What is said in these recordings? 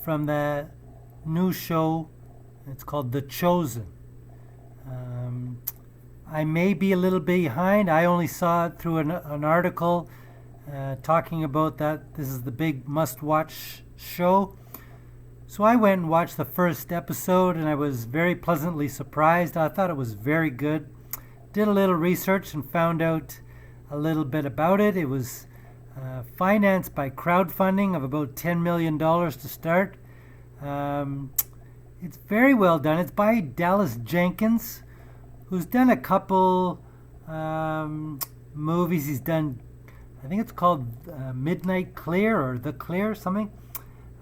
from the new show. It's called The Chosen. I may be a little behind. I only saw it through an article talking about that this is the big must-watch show. So I went and watched the first episode, and I was very pleasantly surprised. I thought it was very good. Did a little research and found out a little bit about it. It was financed by crowdfunding of about $10 million to start. It's very well done. It's by Dallas Jenkins, who's done a couple movies. He's done, I think it's called Midnight Clear or The Clear, something.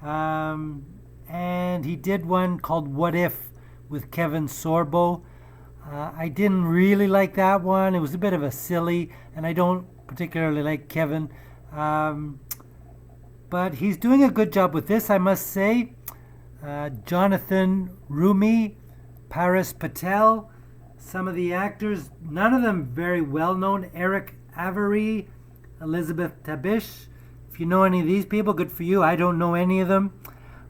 And he did one called What If with Kevin Sorbo. I didn't really like that one. It was a bit of a silly, and I don't particularly like Kevin. But he's doing a good job with this, I must say. Jonathan Rumi, Paris Patel, some of the actors, none of them very well known. Eric Avery, Elizabeth Tabish. If you know any of these people, good for you. I don't know any of them.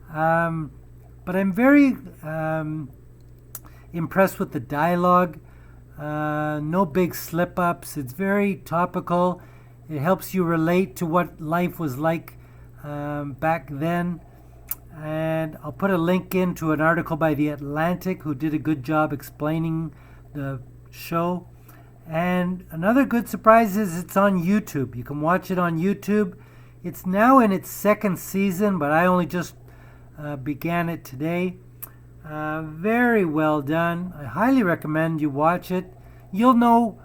But I'm very impressed with the dialogue. No big slip-ups. It's very topical. It helps you relate to what life was like back then. And I'll put a link into an article by The Atlantic, who did a good job explaining the show. And another good surprise is it's on YouTube. You can watch it on YouTube. It's now in its second season, but I only just began it today. Very well done. I highly recommend you watch it. You'll know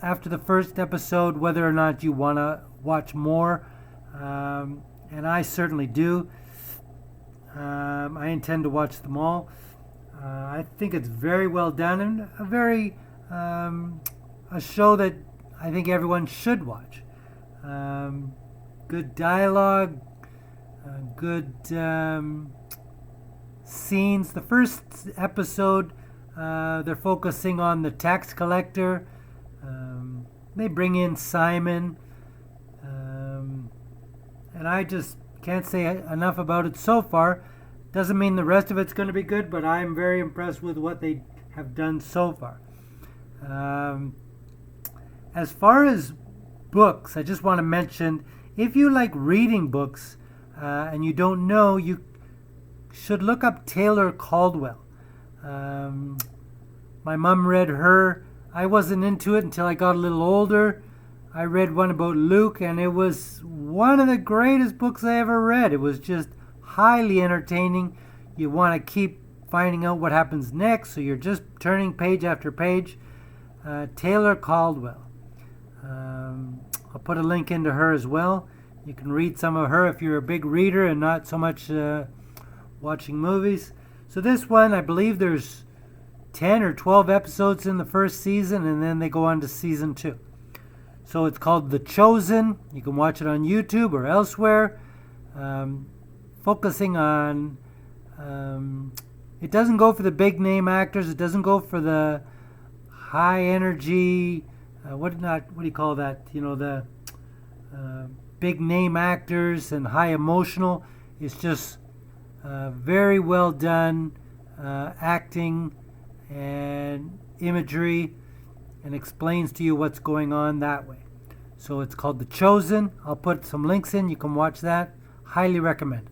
after the first episode whether or not you want to watch more. And I certainly do. I intend to watch them all. I think it's very well done and a show that I think everyone should watch. Good dialogue, good scenes. The first episode, they're focusing on the tax collector. They bring in Simon, and I just can't say enough about it so far. Doesn't mean the rest of it's going to be good, but I'm very impressed with what they have done so far. As far as books, I just want to mention, if you like reading books and you don't know, you should look up Taylor Caldwell. My mom read her. I wasn't into it until I got a little older. I read one about Luke, and it was one of the greatest books I ever read. It was just highly entertaining. You want to keep finding out what happens next, so you're just turning page after page. Taylor Caldwell. I'll put a link into her as well. You can read some of her if you're a big reader and not so much watching movies. So this one, I believe there's 10 or 12 episodes in the first season, and then they go on to season 2. So it's called The Chosen. You can watch it on YouTube or elsewhere. Focusing on, it doesn't go for the big name actors. It doesn't go for the high energy, what do you call that? You know, the big name actors and high emotional. It's just very well done acting and imagery, and explains to you what's going on that way. So it's called The Chosen. I'll put some links in. You can watch that. Highly recommend.